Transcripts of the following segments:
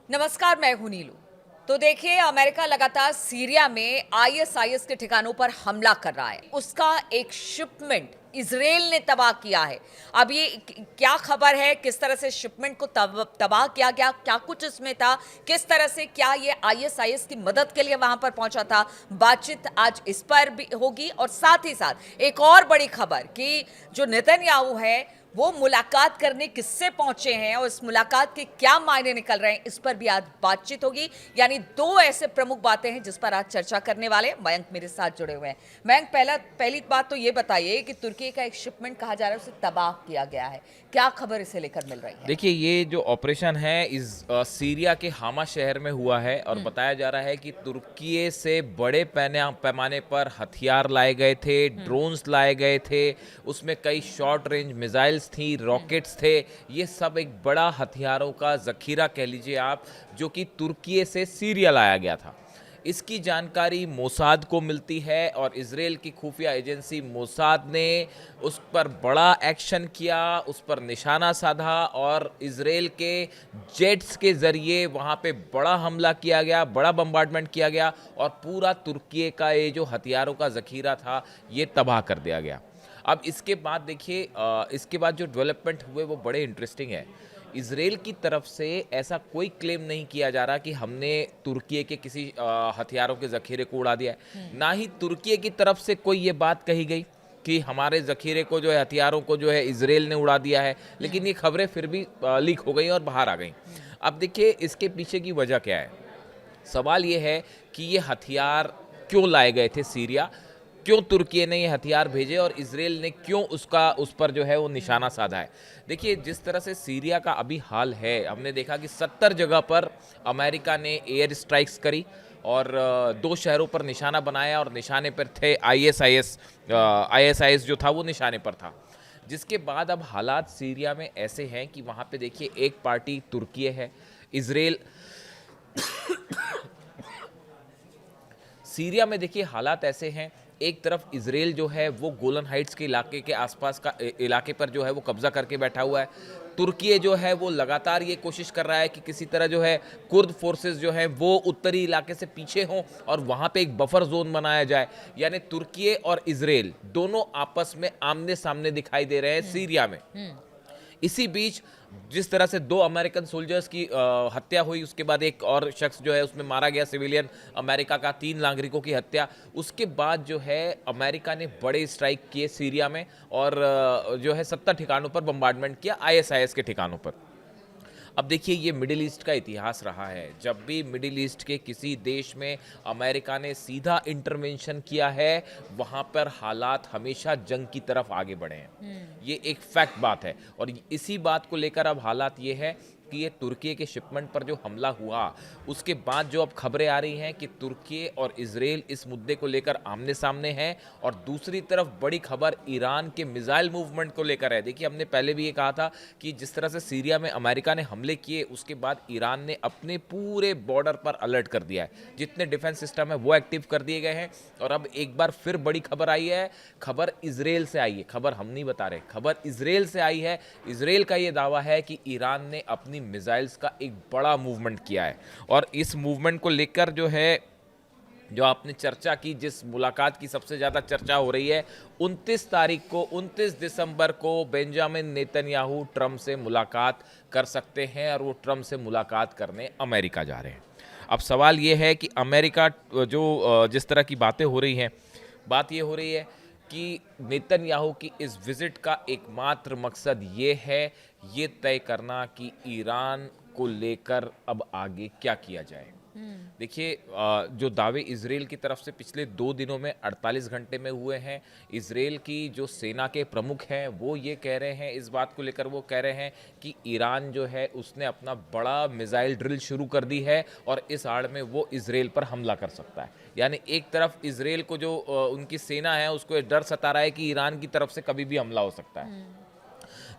नमस्कार, मैं हूं नीलू। तो देखिए, अमेरिका लगातार सीरिया में आईएसआईएस के ठिकानों पर हमला कर रहा है। उसका एक शिपमेंट इजराइल ने तबाह किया है। अब ये क्या खबर है, किस तरह से शिपमेंट को तबाह किया गया, क्या कुछ इसमें था, किस तरह से क्या ये आईएसआईएस की मदद के लिए वहां पर पहुंचा था, बातचीत आज इस पर भी होगी। और साथ ही साथ एक और बड़ी खबर कि जो नेतन्याहू है वो मुलाकात करने किससे पहुंचे हैं और इस मुलाकात के क्या मायने निकल रहे हैं, इस पर भी आज बातचीत होगी। यानी दो ऐसे प्रमुख बातें हैं जिस पर आज चर्चा करने वाले मयंक मेरे साथ जुड़े हुए हैं। मयंक, पहली बात तो ये बताइए कि तुर्की का एक शिपमेंट कहा जा रहा है उसे तबाह किया गया है, क्या खबर इसे लेकर मिल रही है? देखिए, ये जो ऑपरेशन है सीरिया के हामा शहर में हुआ है और बताया जा रहा है कि तुर्की से बड़े पैमाने पर हथियार लाए गए थे, ड्रोन्स लाए गए थे, उसमें कई शॉर्ट रेंज मिसाइल्स थी, रॉकेट्स थे। ये सब एक बड़ा हथियारों का जखीरा कह लीजिए आप, जो कि तुर्की से सीरिया लाया गया था। इसकी जानकारी मोसाद को मिलती है और इजराइल की खुफिया एजेंसी मोसाद ने उस पर बड़ा एक्शन किया, उस पर निशाना साधा और इजराइल के जेट्स के ज़रिए वहाँ पे बड़ा हमला किया गया, बड़ा बम्बार्डमेंट किया गया और पूरा तुर्की का ये जो हथियारों का ज़खीरा था ये तबाह कर दिया गया। अब इसके बाद देखिए, इसके बाद जो डेवलपमेंट हुए वो बड़े इंटरेस्टिंग है। इजराइल की तरफ से ऐसा कोई क्लेम नहीं किया जा रहा कि हमने तुर्की के किसी हथियारों के ज़खीरे को उड़ा दिया है। ना ही तुर्की की तरफ से कोई ये बात कही गई कि हमारे ज़खीरे को जो है, हथियारों को जो है इजराइल ने उड़ा दिया है। लेकिन ये खबरें फिर भी लीक हो गई और बाहर आ गई। अब देखिए, इसके पीछे की वजह क्या है। सवाल ये है कि ये हथियार क्यों लाए गए थे सीरिया, क्यों तुर्की ने ये हथियार भेजे और इजराइल ने क्यों उस पर जो है वो निशाना साधा है। देखिए, जिस तरह से सीरिया का अभी हाल है, हमने देखा कि 70 जगह पर अमेरिका ने एयर स्ट्राइक्स करी और दो शहरों पर निशाना बनाया और निशाने पर थे आईएसआईएस जो था वो निशाने पर था। जिसके बाद अब हालात सीरिया में ऐसे हैं कि वहाँ पे देखिए, एक पार्टी तुर्की है, इजराइल। सीरिया में देखिए हालात ऐसे हैं, एक तरफ इजराइल जो है वो गोलन हाइट्स के इलाके के आसपास का इलाके पर जो है वो कब्जा करके बैठा हुआ है। तुर्की जो है वो लगातार ये कोशिश कर रहा है कि किसी तरह जो है कुर्द फोर्सेस जो है वो उत्तरी इलाके से पीछे हों और वहाँ पे एक बफर जोन बनाया जाए। यानी तुर्की और इजराइल दोनों आपस में आमने सामने दिखाई दे रहे हैं सीरिया में। इसी बीच जिस तरह से दो अमेरिकन सोल्जर्स की हत्या हुई, उसके बाद एक और शख्स जो है उसमें मारा गया, सिविलियन अमेरिका का, 3 नागरिकों की हत्या। उसके बाद जो है अमेरिका ने बड़े स्ट्राइक किए सीरिया में और जो है 70 ठिकानों पर बम्बार्डमेंट किया, आईएसआईएस के ठिकानों पर। अब देखिए, ये मिडिल ईस्ट का इतिहास रहा है। जब भी मिडिल ईस्ट के किसी देश में अमेरिका ने सीधा इंटरवेंशन किया है, वहाँ पर हालात हमेशा जंग की तरफ आगे बढ़े हैं। ये एक फैक्ट बात है और इसी बात को लेकर अब हालात ये है कि ये तुर्की के शिपमेंट पर जो हमला हुआ, उसके बाद जो अब खबरें आ रही हैं कि तुर्की और इजराइल इस मुद्दे को लेकर आमने सामने हैं और दूसरी तरफ बड़ी खबर ईरान के मिसाइल मूवमेंट को लेकर है। देखिए, हमने पहले भी ये कहा था कि जिस तरह से सीरिया में अमेरिका ने हमले किए, उसके बाद ईरान ने अपने पूरे बॉर्डर पर अलर्ट कर दिया है, जितने डिफेंस सिस्टम है वो एक्टिव कर दिए गए हैं। और अब एक बार फिर बड़ी खबर आई है, खबर इजराइल से आई है, खबर हम नहीं बता रहे, खबर इजराइल से आई है। इजराइल का ये दावा है कि ईरान ने अपनी मिसाइल्स का एक बड़ा मूवमेंट किया है और इस मूवमेंट को लेकर जो है, जो आपने चर्चा की, जिस मुलाकात की सबसे ज़्यादा चर्चा हो रही है, 29 तारीख को, 29 दिसंबर को बेंजामिन नेतन्याहू ट्रंप से मुलाकात कर सकते हैं और वो ट्रंप से मुलाकात करने अमेरिका जा रहे हैं। अब सवाल ये है कि अमेरिका जो जिस तरह की बातें हो रही हैं, बात ये हो रही है कि नेतन्याहू की इस विजिट का एकमात्र मकसद ये है, ये तय करना कि ईरान को लेकर अब आगे क्या किया जाए। देखिए, जो दावे इजराइल की तरफ से पिछले 2 दिनों में 48 घंटे में हुए हैं, इजराइल की जो सेना के प्रमुख हैं वो ये कह रहे हैं, इस बात को लेकर वो कह रहे हैं कि ईरान जो है उसने अपना बड़ा मिसाइल ड्रिल शुरू कर दी है और इस आड़ में वो इजराइल पर हमला कर सकता है। यानी एक तरफ इजराइल को जो उनकी सेना है उसको डर सता रहा है कि ईरान की तरफ से कभी भी हमला हो सकता है।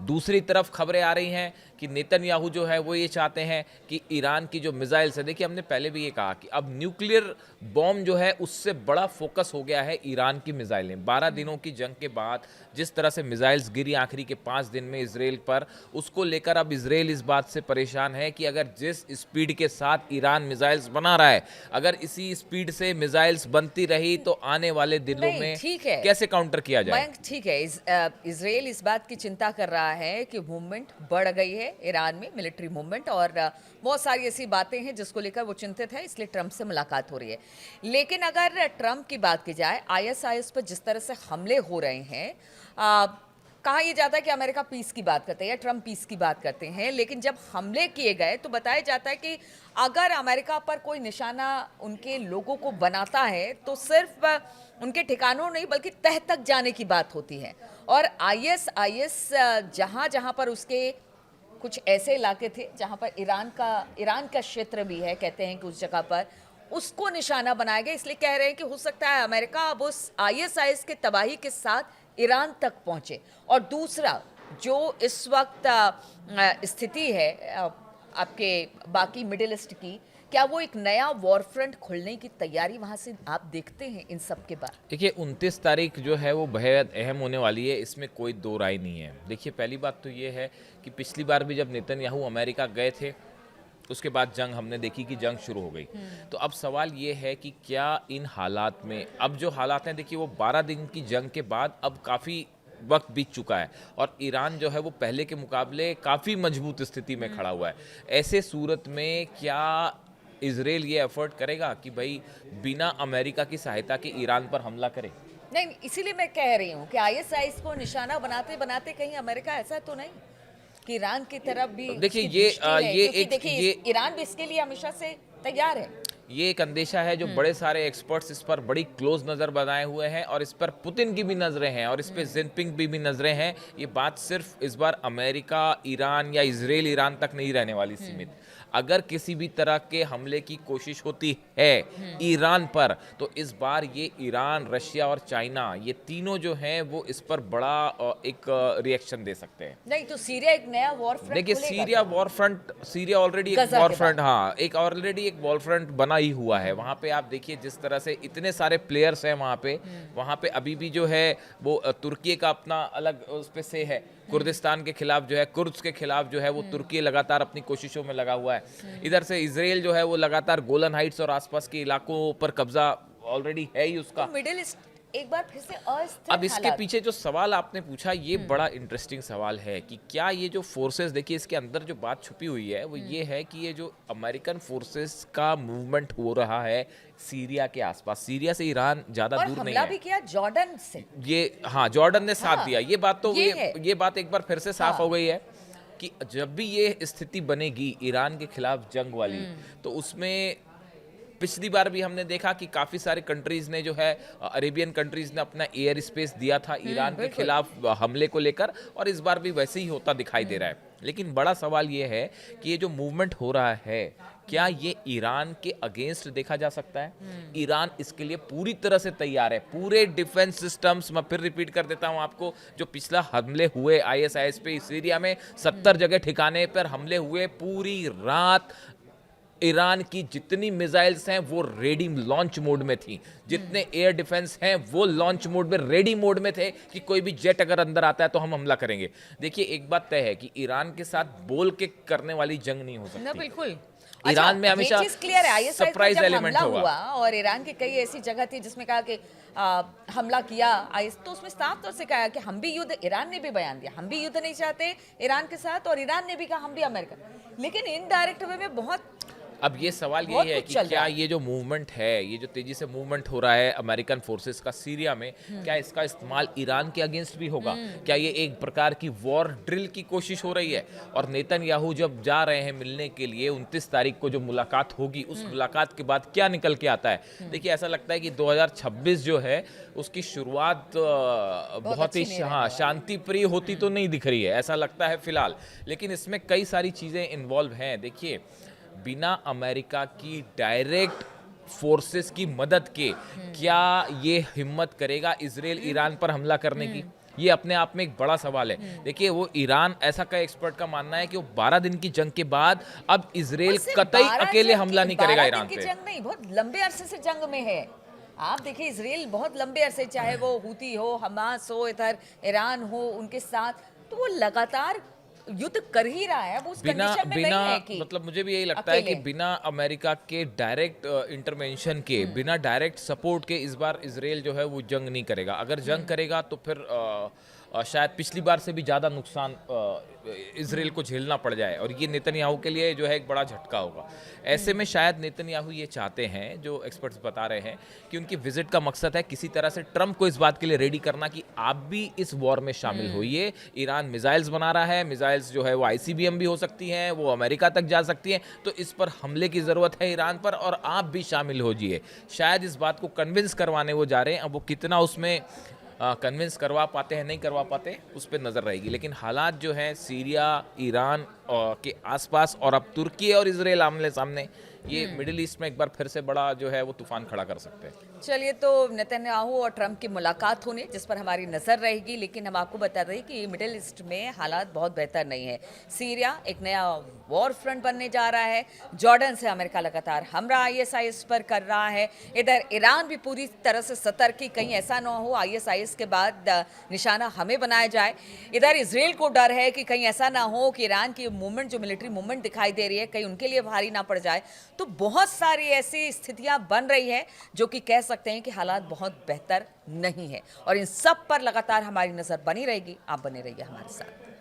दूसरी तरफ खबरें आ रही हैं कि नेतन्याहू जो है वो ये चाहते हैं कि ईरान की जो मिसाइल्स है, देखिए हमने पहले भी ये कहा कि अब न्यूक्लियर बॉम्ब जो है उससे बड़ा फोकस हो गया है ईरान की मिसाइलें। 12 दिनों की जंग के बाद जिस तरह से मिसाइल्स गिरी आखिरी के 5 दिन में इसराइल पर, उसको लेकर अब इसराइल इस बात से परेशान है कि अगर जिस स्पीड के साथ ईरान मिसाइल्स बना रहा है, अगर इसी स्पीड से मिसाइल्स बनती रही तो आने वाले दिनों नहीं, में ठीक है। कैसे काउंटर किया जाए। मयंक, ठीक है, इसराइल इस बात की चिंता कर रहा है कि मूवमेंट बढ़ गई है ईरान में, मिलिट्री मूवमेंट, और बहुत सारी ऐसी बातें हैं जिसको लेकर वो चिंतित है, इसलिए ट्रंप से मुलाकात हो रही है। लेकिन अगर ट्रंप की बात की जाए, आईएसआईएस पर जिस तरह से हमले हो रहे हैं, कहा यह जाता है कि अमेरिका पीस की बात करते हैं या ट्रंप पीस की बात करते हैं, लेकिन जब हमले किए गए तो बताया जाता है कि अगर अमेरिका पर कोई निशाना उनके लोगों को बनाता है तो सिर्फ उनके ठिकानों नहीं बल्कि तह तक जाने की बात होती है। और आईएसआईएस जहाँ जहाँ पर उसके कुछ ऐसे इलाके थे जहाँ पर ईरान का क्षेत्र भी है, कहते हैं कि उस जगह पर उसको निशाना बनाया गया, इसलिए कह रहे हैं कि हो सकता है अमेरिका अब उस आईएसआईएस के तबाही के साथ ईरान तक पहुंचे। और दूसरा जो इस वक्त स्थिति है आपके बाकी मिडिल ईस्ट की, क्या वो एक नया वॉर फ्रंट खुलने की तैयारी वहां से आप देखते हैं इन सब के बाद? देखिए 29 तारीख जो है वो बेहद अहम होने वाली है, इसमें कोई दो राय नहीं है। देखिए पहली बात तो ये है कि पिछली बार भी जब नेतन्याहू अमेरिका गए थे उसके बाद जंग हमने देखी कि जंग शुरू हो गई। तो अब सवाल ये है कि क्या इन हालात में, अब जो हालात हैं देखिए वो 12 दिन की जंग के बाद अब काफ़ी वक्त बीत चुका है और ईरान जो है वो पहले के मुकाबले काफ़ी मजबूत स्थिति में खड़ा हुआ है। ऐसे सूरत में क्या इजराइल ये एफर्ट करेगा कि भाई बिना अमेरिका की सहायता के ईरान पर हमला करे? नहीं, इसीलिए मैं कह रही हूँ कि आईएसआईएस को निशाना बनाते बनाते कहीं अमेरिका ऐसा तो नहीं कि ईरान की तरफ भी देखिए उसकी ये दृष्टि है, ये क्योंकि एक देखिए ये ईरान भी इसके लिए हमेशा से तैयार है। ये एक अंदेशा है जो बड़े सारे एक्सपर्ट्स इस पर बड़ी क्लोज नज़र बनाए हुए हैं और इस पर पुतिन की भी नज़रें हैं और इस पर जिनपिंग भी नज़रें हैं। ये बात सिर्फ इस बार अमेरिका ईरान या इजराइल ईरान तक नहीं रहने वाली सीमित। अगर किसी भी तरह के हमले की कोशिश होती है ईरान पर तो इस बार ये ईरान, रशिया और चाइना, ये तीनों जो हैं वो इस पर बड़ा एक रिएक्शन दे सकते हैं। नहीं तो सीरिया एक नया वॉर फ्रंट देखिए सीरिया ऑलरेडी एक गजा वॉर के फ्रंट, हाँ एक ऑलरेडी एक वॉर फ्रंट बना ही हुआ है। वहाँ पे आप देखिए जिस तरह से इतने सारे प्लेयर्स हैं वहाँ पे अभी भी जो है वो तुर्की का अपना अलग उस पे से है, कुर्दिस्तान के खिलाफ जो है, कुर्द्स के खिलाफ जो है वो तुर्की लगातार अपनी कोशिशों में लगा हुआ है। इधर से इजराइल जो है वो लगातार गोलन हाइट्स और आसपास के इलाकों पर कब्जा ऑलरेडी है ही उसका। तो मिडिल ईस्ट एक बार फिर से अस्थिर अब इसके हालात। पीछे जो सवाल आपने पूछा ये बड़ा इंटरेस्टिंग सवाल है कि क्या ये जो फोर्सेस, देखिए इसके अंदर जो बात छुपी हुई है वो ये है कि ये जो अमेरिकन फोर्सेस का मूवमेंट हो रहा है सीरिया के आसपास, सीरिया से ईरान ज्यादा और दूर नहीं हमला है। भी किया जॉर्डन से। ये हाँ जॉर्डन ने साथ हाँ, दिया, ये बात तो ये है। ये बात एक बार फिर से साफ हाँ। हो गई है कि जब भी ये स्थिति बनेगी ईरान के खिलाफ जंग वाली तो उसमें पिछली बार भी हमने देखा कि काफी सारे कंट्रीज ने जो है अरेबियन कंट्रीज ने अपना एयर स्पेस दिया था ईरान के खिलाफ हमले को लेकर और इस बार भी वैसे ही होता दिखाई दे रहा है। लेकिन बड़ा सवाल ये है कि ये जो मूवमेंट हो रहा है क्या ये ईरान के अगेंस्ट देखा जा सकता है? ईरान इसके लिए पूरी तरह से तैयार है, पूरे डिफेंस सिस्टम्स, मैं फिर रिपीट कर देता हूं आपको, जो पिछला हमले हुए आईएसआईएस पे सीरिया में 70 जगह ठिकाने पर हमले हुए, पूरी रात ईरान की जितनी मिसाइल्स हैं वो रेडी लॉन्च मोड में थी, जितने एयर डिफेंस हैं वो लॉन्च मोड में रेडी मोड में थे कि कोई भी जेट अगर अंदर आता है तो हम हमला करेंगे। देखिए एक बात तय है कि ईरान के साथ बोल के करने वाली जंग नहीं हो ना सकती। बिल्कुल। ईरान में हमेशा क्लियर है, सरप्राइज एलिमेंट हुआ होगा और ईरान की कई ऐसी जगह थी जिसमें कहा कि हमला किया आईएस, तो उसमें साफ तौर से कहा कि हम भी युद्ध, ईरान ने भी बयान दिया हम भी युद्ध नहीं चाहते ईरान के साथ, और ईरान ने भी कहा हम भी अमेरिका, लेकिन इनडायरेक्ट वे में बहुत। अब ये सवाल ये है कि क्या ये जो मूवमेंट है, ये जो तेजी से मूवमेंट हो रहा है अमेरिकन फोर्सेस का सीरिया में, क्या इसका इस्तेमाल ईरान के अगेंस्ट भी होगा? क्या ये एक प्रकार की वॉर ड्रिल की कोशिश हो रही है? और नेतन्याहू जब जा रहे हैं मिलने के लिए 29 तारीख को जो मुलाकात होगी, उस मुलाकात के बाद क्या निकल के आता है? देखिए ऐसा लगता है कि 2026 जो है उसकी शुरुआत बहुत ही शांति प्रिय होती तो नहीं दिख रही है, ऐसा लगता है फिलहाल। लेकिन इसमें कई सारी चीजें इन्वॉल्व हैं। देखिए बिना अमेरिका की डायरेक्ट फोर्सेस की मदद के क्या ये हिम्मत करेगा इजराइल ईरान पर हमला करने की? ये अपने आप में एक बड़ा सवाल है। देखिए वो ईरान ऐसा का एक्सपर्ट का मानना है कि वो 12 दिन की जंग के बाद अब इजराइल सिर्फ कतई 12 अकेले जंग हमला की- नहीं करेगा 12 ईरान दिन की पे। जंग नहीं, बहुत लंबे अरसे से जंग में है। आप देखिए इसराइल बहुत लंबे अरसे, चाहे वो हूती हो, हमास हो, इधर ईरान हो, उनके साथ तो वो लगातार युद्ध कर ही रहा है। वो उस बिना कंडीशन में बिना नहीं है कि मतलब मुझे भी यही लगता है कि अकेले। बिना अमेरिका के डायरेक्ट इंटरवेंशन के, बिना डायरेक्ट सपोर्ट के इस बार इजराइल जो है वो जंग नहीं करेगा। अगर जंग करेगा तो फिर शायद पिछली बार से भी ज़्यादा नुकसान इजराइल को झेलना पड़ जाए, और ये नेतन्याहू के लिए जो है एक बड़ा झटका होगा। ऐसे में शायद नेतन्याहू ये चाहते हैं, जो एक्सपर्ट्स बता रहे हैं, कि उनकी विजिट का मकसद है किसी तरह से ट्रम्प को इस बात के लिए रेडी करना कि आप भी इस वॉर में शामिल होइए। ईरान मिसाइल्स बना रहा है, मिसाइल्स जो है वो आईसीबीएम भी हो सकती हैं, वो अमेरिका तक जा सकती हैं, तो इस पर हमले की ज़रूरत है ईरान पर, और आप भी शामिल हो जाइए। शायद इस बात को कन्विंस करवाने वो जा रहे हैं। अब वो कितना उसमें कन्विंस करवा पाते हैं, नहीं करवा पाते, उस पर नज़र रहेगी। लेकिन हालात जो हैं सीरिया, ईरान के आसपास, और अब तुर्की और इजराइल आमने सामने, ये मिडिल ईस्ट में एक बार फिर से बड़ा जो है वो तूफान खड़ा कर सकते हैं। चलिए, तो नेतन्याहू और ट्रंप की मुलाकात होने जिस पर हमारी नज़र रहेगी, लेकिन हम आपको बता दें कि मिडिल ईस्ट में हालात बहुत बेहतर नहीं है। सीरिया एक नया वॉर फ्रंट बनने जा रहा है। जॉर्डन से अमेरिका लगातार हमला आईएसआईएस पर कर रहा है। इधर ईरान भी पूरी तरह से सतर्क कि कहीं ऐसा ना हो आईएसआईएस के बाद निशाना हमें बनाया जाए। इधर इजराइल को डर है कि कहीं ऐसा ना हो कि ईरान की मूवमेंट, जो मिलिट्री मूवमेंट दिखाई दे रही है, कहीं उनके लिए भारी ना पड़ जाए। तो बहुत सारी ऐसी स्थितियां बन रही हैं जो कि कह सकते हैं कि हालात बहुत बेहतर नहीं है, और इन सब पर लगातार हमारी नजर बनी रहेगी। आप बने रहिए हमारे साथ।